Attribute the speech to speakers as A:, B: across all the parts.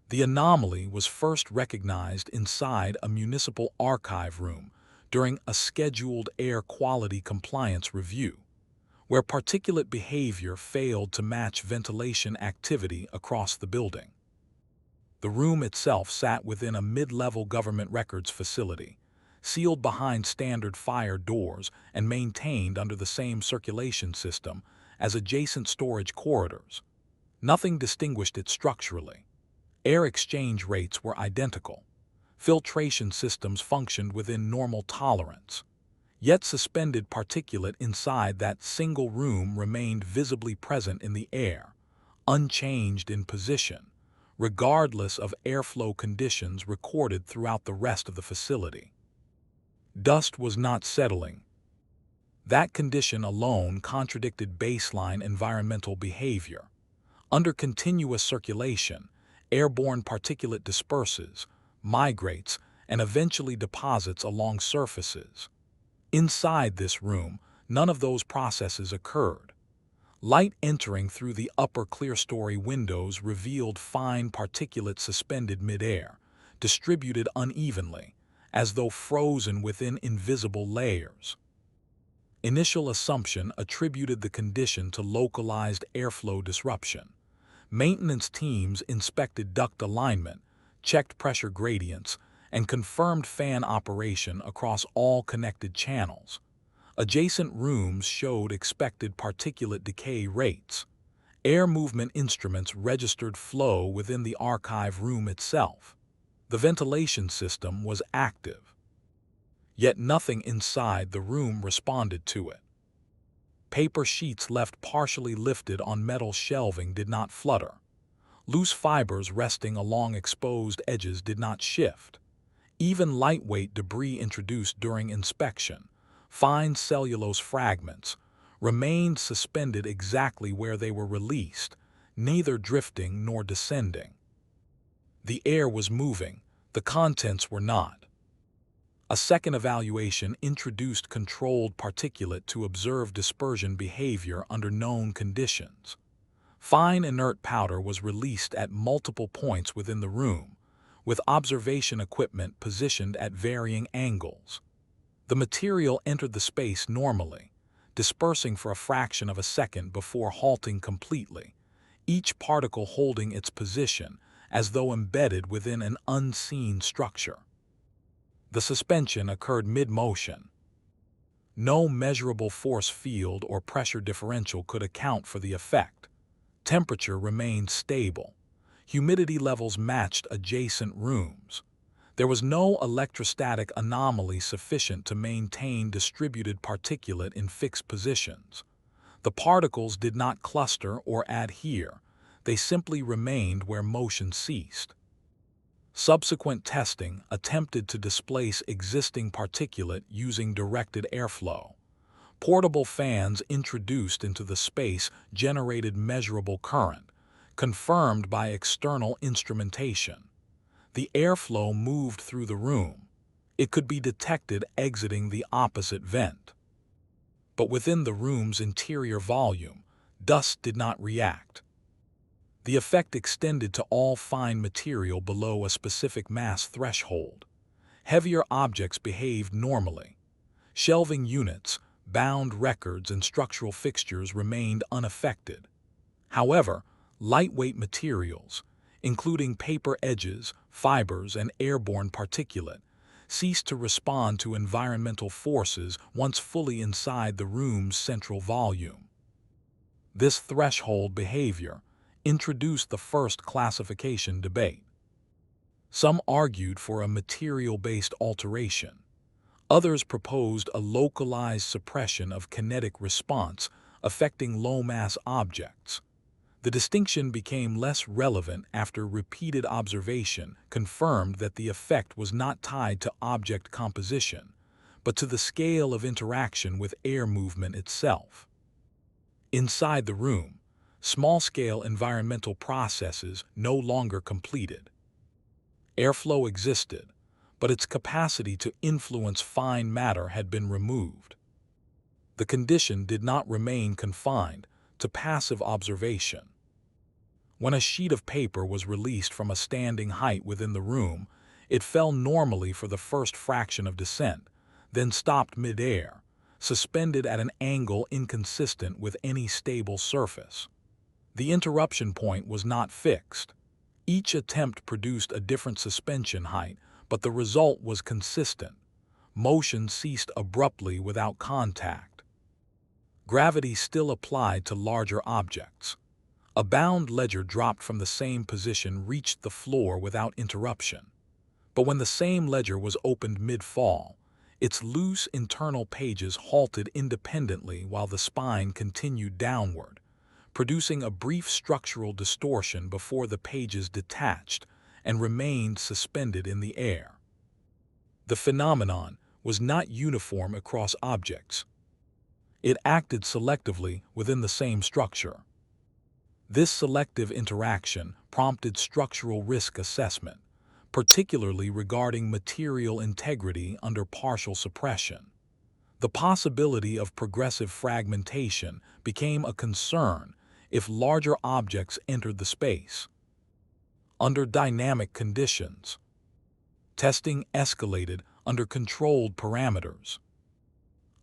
A: The anomaly was first recognized inside a municipal archive room during a scheduled air quality compliance review, where particulate behavior failed to match ventilation activity across the building. The room itself sat within a mid-level government records facility, sealed behind standard fire doors and maintained under the same circulation system as adjacent storage corridors. Nothing distinguished it structurally. Air exchange rates were identical. Filtration systems functioned within normal tolerance. Yet suspended particulate inside that single room remained visibly present in the air, unchanged in position, regardless of airflow conditions recorded throughout the rest of the facility. Dust was not settling. That condition alone contradicted baseline environmental behavior. Under continuous circulation, airborne particulate disperses, migrates, and eventually deposits along surfaces. Inside this room, none of those processes occurred. Light entering through the upper clearstory windows revealed fine particulate suspended midair, distributed unevenly, as though frozen within invisible layers. Initial assumption attributed the condition to localized airflow disruption. Maintenance teams inspected duct alignment, checked pressure gradients, and confirmed fan operation across all connected channels. Adjacent rooms showed expected particulate decay rates. Air movement instruments registered flow within the archive room itself. The ventilation system was active. Yet nothing inside the room responded to it. Paper sheets left partially lifted on metal shelving did not flutter. Loose fibers resting along exposed edges did not shift. Even lightweight debris introduced during inspection, fine cellulose fragments, remained suspended exactly where they were released, neither drifting nor descending. The air was moving, the contents were not. A second evaluation introduced controlled particulate to observe dispersion behavior under known conditions. Fine inert powder was released at multiple points within the room, with observation equipment positioned at varying angles. The material entered the space normally, dispersing for a fraction of a second before halting completely, each particle holding its position as though embedded within an unseen structure. The suspension occurred mid-motion. No measurable force field or pressure differential could account for the effect. Temperature remained stable. Humidity levels matched adjacent rooms. There was no electrostatic anomaly sufficient to maintain distributed particulate in fixed positions. The particles did not cluster or adhere. They simply remained where motion ceased. Subsequent testing attempted to displace existing particulate using directed airflow. Portable fans introduced into the space generated measurable current, confirmed by external instrumentation. The airflow moved through the room. It could be detected exiting the opposite vent. But within the room's interior volume, dust did not react. The effect extended to all fine material below a specific mass threshold. Heavier objects behaved normally. Shelving units, bound records, and structural fixtures remained unaffected. However, lightweight materials, including paper edges, fibers, and airborne particulate, ceased to respond to environmental forces once fully inside the room's central volume. This threshold behavior introduced the first classification debate. Some argued for a material-based alteration. Others proposed a localized suppression of kinetic response affecting low-mass objects. The distinction became less relevant after repeated observation confirmed that the effect was not tied to object composition, but to the scale of interaction with air movement itself. Inside the room, small-scale environmental processes no longer completed. Airflow existed, but its capacity to influence fine matter had been removed. The condition did not remain confined to passive observation. When a sheet of paper was released from a standing height within the room, it fell normally for the first fraction of descent, then stopped mid-air, suspended at an angle inconsistent with any stable surface. The interruption point was not fixed. Each attempt produced a different suspension height, but the result was consistent. Motion ceased abruptly without contact. Gravity still applied to larger objects. A bound ledger dropped from the same position reached the floor without interruption. But when the same ledger was opened mid-fall, its loose internal pages halted independently while the spine continued downward, producing a brief structural distortion before the pages detached and remained suspended in the air. The phenomenon was not uniform across objects. It acted selectively within the same structure. This selective interaction prompted structural risk assessment, particularly regarding material integrity under partial suppression. The possibility of progressive fragmentation became a concern if larger objects entered the space. Under dynamic conditions, testing escalated under controlled parameters.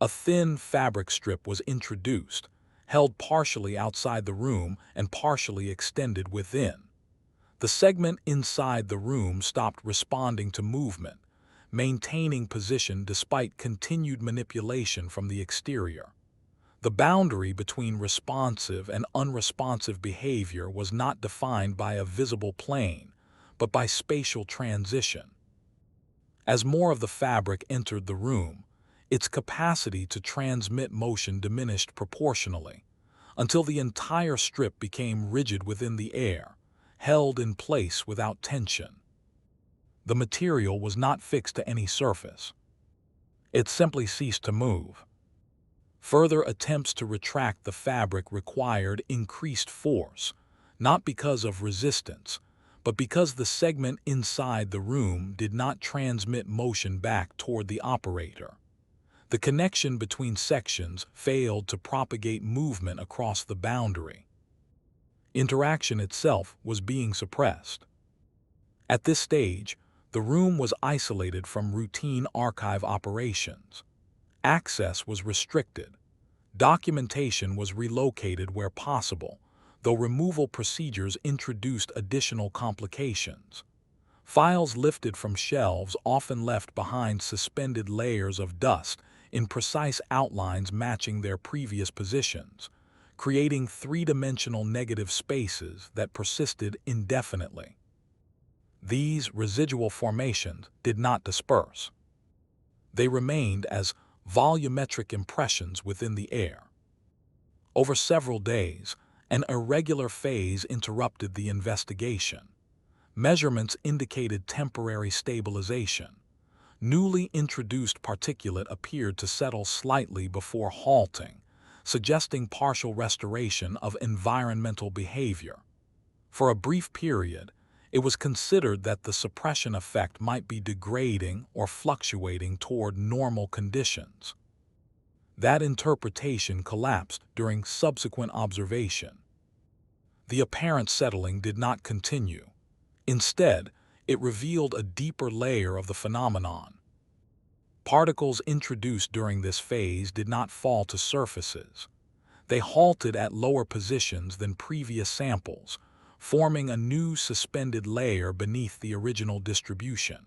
A: A thin fabric strip was introduced, held partially outside the room and partially extended within. The segment inside the room stopped responding to movement, maintaining position despite continued manipulation from the exterior. The boundary between responsive and unresponsive behavior was not defined by a visible plane, but by spatial transition. As more of the fabric entered the room, its capacity to transmit motion diminished proportionally, until the entire strip became rigid within the air, held in place without tension. The material was not fixed to any surface. It simply ceased to move. Further attempts to retract the fabric required increased force, not because of resistance, but because the segment inside the room did not transmit motion back toward the operator. The connection between sections failed to propagate movement across the boundary. Interaction itself was being suppressed. At this stage, the room was isolated from routine archive operations. Access was restricted. Documentation was relocated where possible, though removal procedures introduced additional complications. Files lifted from shelves often left behind suspended layers of dust in precise outlines matching their previous positions, creating three-dimensional negative spaces that persisted indefinitely. These residual formations did not disperse. They remained as volumetric impressions within the air. Over several days, an irregular phase interrupted the investigation. Measurements indicated temporary stabilization. Newly introduced particulate appeared to settle slightly before halting, suggesting partial restoration of environmental behavior. For a brief period, it was considered that the suppression effect might be degrading or fluctuating toward normal conditions. That interpretation collapsed during subsequent observation. The apparent settling did not continue. Instead, it revealed a deeper layer of the phenomenon. Particles introduced during this phase did not fall to surfaces. They halted at lower positions than previous samples, forming a new suspended layer beneath the original distribution.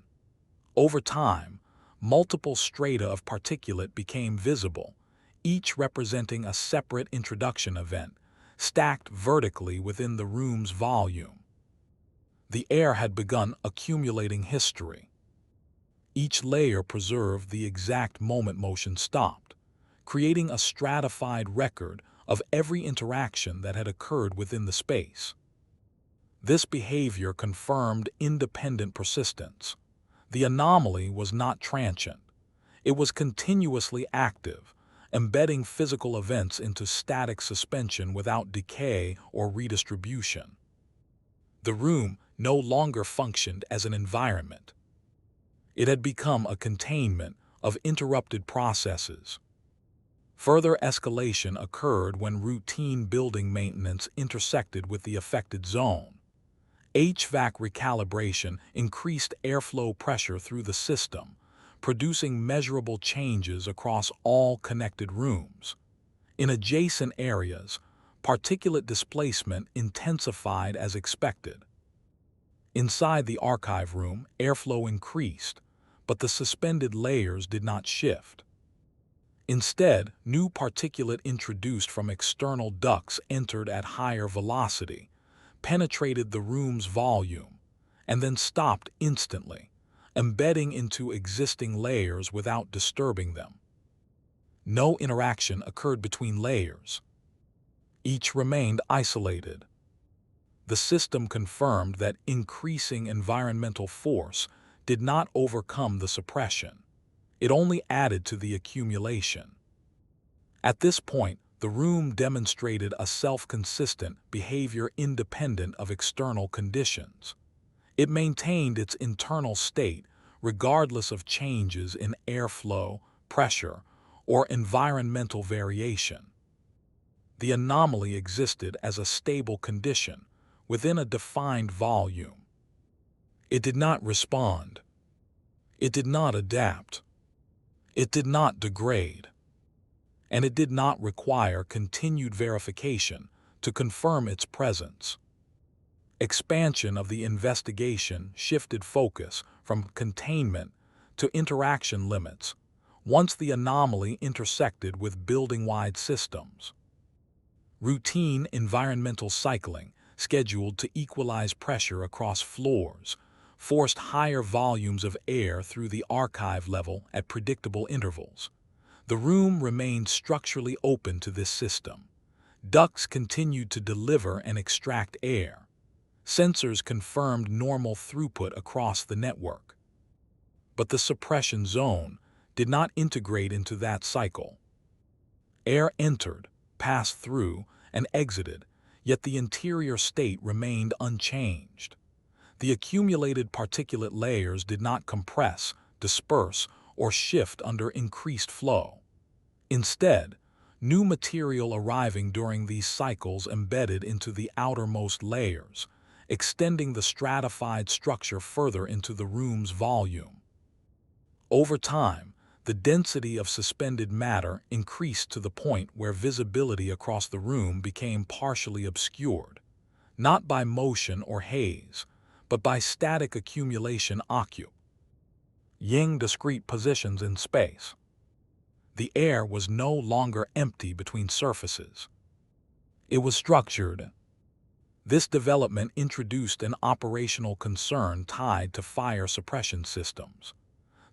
A: Over time, multiple strata of particulate became visible, each representing a separate introduction event, stacked vertically within the room's volume. The air had begun accumulating history. Each layer preserved the exact moment motion stopped, creating a stratified record of every interaction that had occurred within the space. This behavior confirmed independent persistence. The anomaly was not transient. It was continuously active, embedding physical events into static suspension without decay or redistribution. The room no longer functioned as an environment. It had become a containment of interrupted processes. Further escalation occurred when routine building maintenance intersected with the affected zone. HVAC recalibration increased airflow pressure through the system, producing measurable changes across all connected rooms. In adjacent areas, particulate displacement intensified as expected. Inside the archive room, airflow increased, but the suspended layers did not shift. Instead, new particulate introduced from external ducts entered at higher velocity, penetrated the room's volume, and then stopped instantly, embedding into existing layers without disturbing them. No interaction occurred between layers. Each remained isolated. The system confirmed that increasing environmental force did not overcome the suppression. It only added to the accumulation. At this point, the room demonstrated a self-consistent behavior independent of external conditions. It maintained its internal state regardless of changes in airflow, pressure, or environmental variation. The anomaly existed as a stable condition within a defined volume. It did not respond. It did not adapt. It did not degrade. And it did not require continued verification to confirm its presence. Expansion of the investigation shifted focus from containment to interaction limits once the anomaly intersected with building-wide systems. Routine environmental cycling, scheduled to equalize pressure across floors, forced higher volumes of air through the archive level at predictable intervals. The room remained structurally open to this system. Ducts continued to deliver and extract air. Sensors confirmed normal throughput across the network. But the suppression zone did not integrate into that cycle. Air entered, passed through, and exited, yet the interior state remained unchanged. The accumulated particulate layers did not compress, disperse, or shift under increased flow. Instead, new material arriving during these cycles embedded into the outermost layers, extending the stratified structure further into the room's volume. Over time, the density of suspended matter increased to the point where visibility across the room became partially obscured, not by motion or haze, but by static accumulation occupying discrete positions in space. The air was no longer empty between surfaces. It was structured. This development introduced an operational concern tied to fire suppression systems.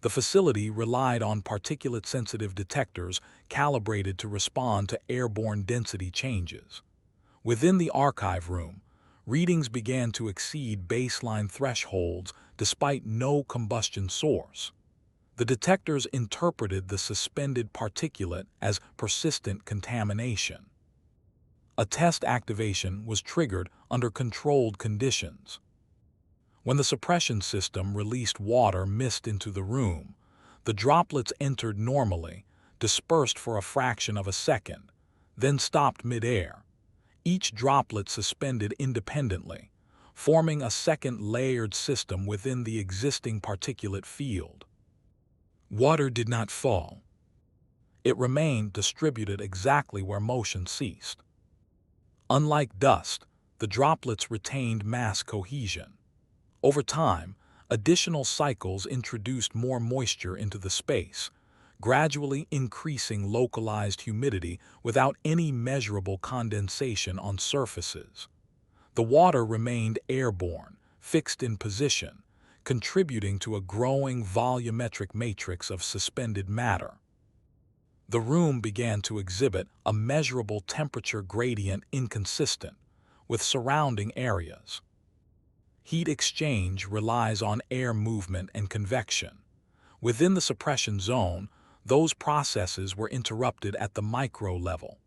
A: The facility relied on particulate-sensitive detectors calibrated to respond to airborne density changes. Within the archive room, readings began to exceed baseline thresholds despite no combustion source. The detectors interpreted the suspended particulate as persistent contamination. A test activation was triggered under controlled conditions. When the suppression system released water mist into the room, the droplets entered normally, dispersed for a fraction of a second, then stopped mid-air. Each droplet suspended independently, forming a second layered system within the existing particulate field. Water did not fall. It remained distributed exactly where motion ceased. Unlike dust, the droplets retained mass cohesion. Over time, additional cycles introduced more moisture into the space, gradually increasing localized humidity without any measurable condensation on surfaces. The water remained airborne, fixed in position, contributing to a growing volumetric matrix of suspended matter. The room began to exhibit a measurable temperature gradient inconsistent with surrounding areas. Heat exchange relies on air movement and convection. Within the suppression zone, those processes were interrupted at the micro level.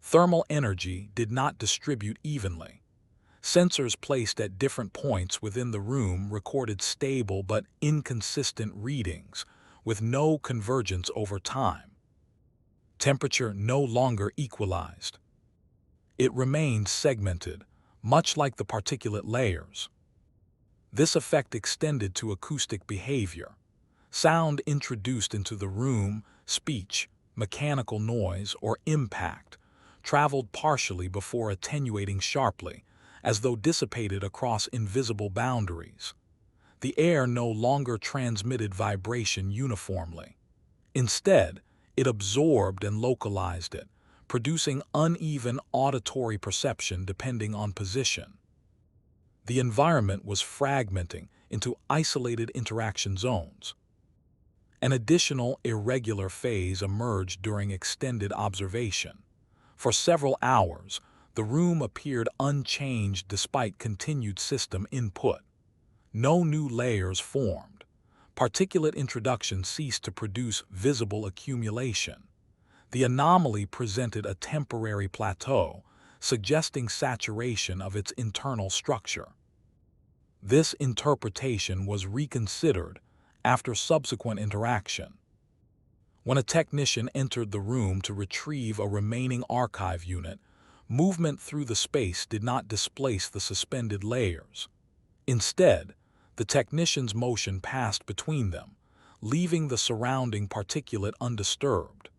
A: Thermal energy did not distribute evenly. Sensors placed at different points within the room recorded stable but inconsistent readings, with no convergence over time. Temperature no longer equalized. It remained segmented, much like the particulate layers. This effect extended to acoustic behavior. Sound introduced into the room, speech, mechanical noise, or impact, traveled partially before attenuating sharply, as though dissipated across invisible boundaries. The air no longer transmitted vibration uniformly. Instead, it absorbed and localized it, producing uneven auditory perception depending on position. The environment was fragmenting into isolated interaction zones. An additional irregular phase emerged during extended observation. For several hours, the room appeared unchanged despite continued system input. No new layers formed. Particulate introduction ceased to produce visible accumulation. The anomaly presented a temporary plateau, suggesting saturation of its internal structure. This interpretation was reconsidered after subsequent interaction. When a technician entered the room to retrieve a remaining archive unit, movement through the space did not displace the suspended layers. Instead, the technician's motion passed between them, leaving the surrounding particulate undisturbed.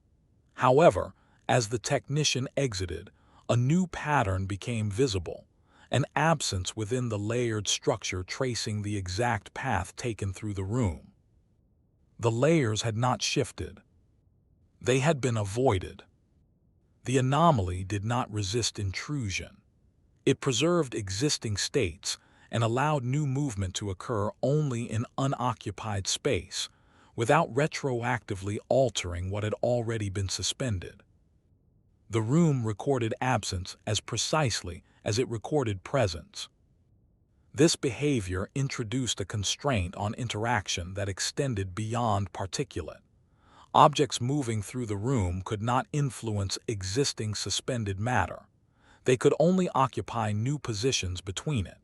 A: However, as the technician exited, a new pattern became visible, an absence within the layered structure tracing the exact path taken through the room. The layers had not shifted. They had been avoided. The anomaly did not resist intrusion. It preserved existing states and allowed new movement to occur only in unoccupied space, without retroactively altering what had already been suspended. The room recorded absence as precisely as it recorded presence. This behavior introduced a constraint on interaction that extended beyond particulate. Objects moving through the room could not influence existing suspended matter. They could only occupy new positions between it.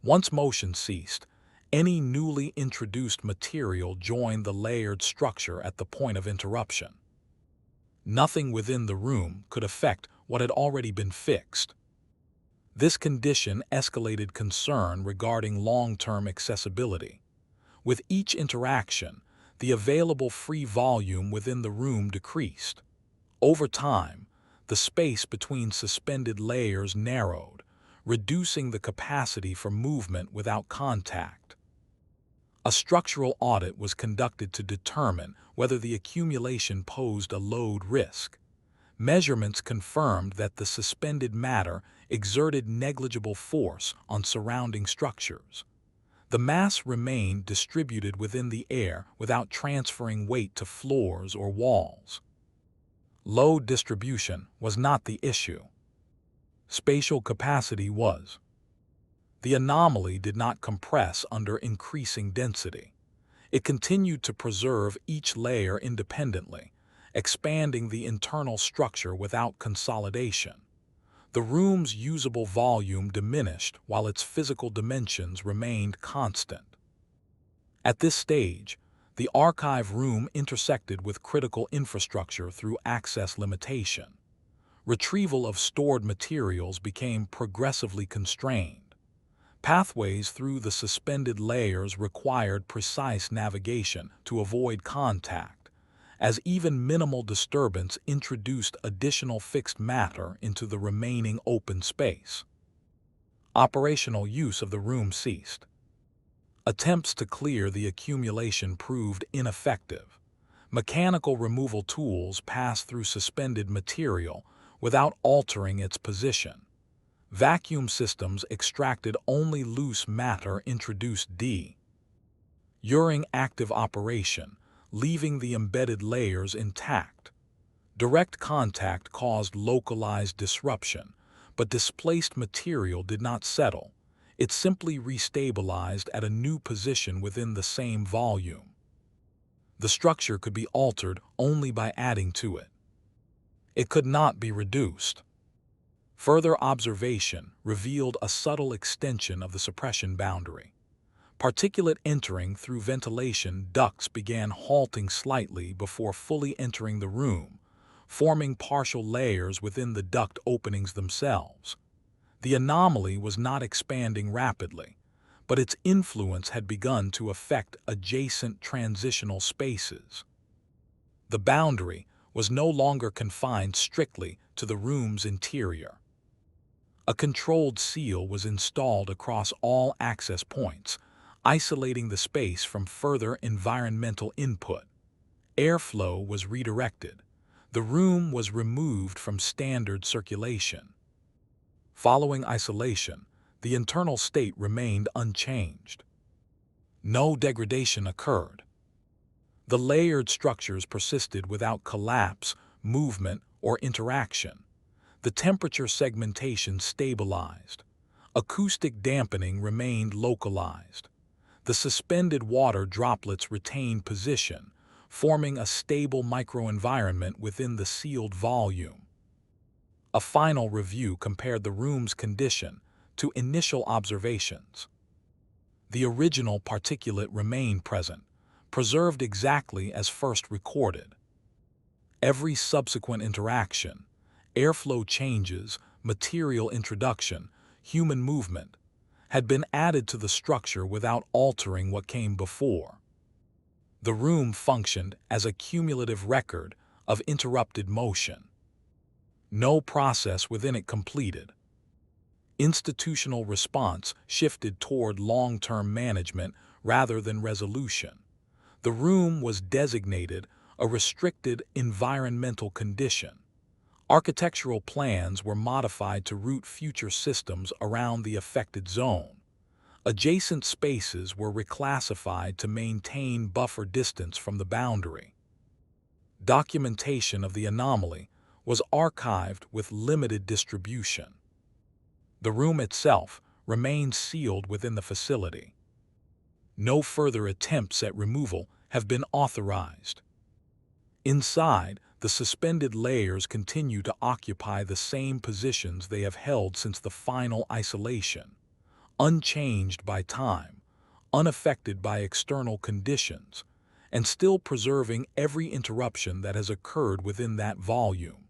A: Once motion ceased, any newly introduced material joined the layered structure at the point of interruption. Nothing within the room could affect what had already been fixed. This condition escalated concern regarding long-term accessibility. With each interaction, the available free volume within the room decreased. Over time, the space between suspended layers narrowed, reducing the capacity for movement without contact. A structural audit was conducted to determine whether the accumulation posed a load risk. Measurements confirmed that the suspended matter exerted negligible force on surrounding structures. The mass remained distributed within the air without transferring weight to floors or walls. Load distribution was not the issue. Spatial capacity was. The anomaly did not compress under increasing density. It continued to preserve each layer independently, expanding the internal structure without consolidation. The room's usable volume diminished while its physical dimensions remained constant. At this stage, the archive room intersected with critical infrastructure through access limitation. Retrieval of stored materials became progressively constrained. Pathways through the suspended layers required precise navigation to avoid contact, as even minimal disturbance introduced additional fixed matter into the remaining open space. Operational use of the room ceased. Attempts to clear the accumulation proved ineffective. Mechanical removal tools passed through suspended material without altering its position. Vacuum systems extracted only loose matter introduced during active operation, leaving the embedded layers intact. Direct contact caused localized disruption, but displaced material did not settle. It simply restabilized at a new position within the same volume. The structure could be altered only by adding to it. It could not be reduced. Further observation revealed a subtle extension of the suppression boundary. Particulate entering through ventilation ducts began halting slightly before fully entering the room, forming partial layers within the duct openings themselves. The anomaly was not expanding rapidly, but its influence had begun to affect adjacent transitional spaces. The boundary was no longer confined strictly to the room's interior. A controlled seal was installed across all access points, isolating the space from further environmental input. Airflow was redirected. The room was removed from standard circulation. Following isolation, the internal state remained unchanged. No degradation occurred. The layered structures persisted without collapse, movement, or interaction. The temperature segmentation stabilized. Acoustic dampening remained localized. The suspended water droplets retained position, forming a stable microenvironment within the sealed volume. A final review compared the room's condition to initial observations. The original particulate remained present, preserved exactly as first recorded. Every subsequent interaction, airflow changes, material introduction, human movement, had been added to the structure without altering what came before. The room functioned as a cumulative record of interrupted motion. No process within it completed. Institutional response shifted toward long-term management rather than resolution. The room was designated a restricted environmental condition. Architectural plans were modified to route future systems around the affected zone. Adjacent spaces were reclassified to maintain buffer distance from the boundary. Documentation of the anomaly was archived with limited distribution. The room itself remained sealed within the facility. No further attempts at removal have been authorized. Inside, the suspended layers continue to occupy the same positions they have held since the final isolation, unchanged by time, unaffected by external conditions, and still preserving every interruption that has occurred within that volume.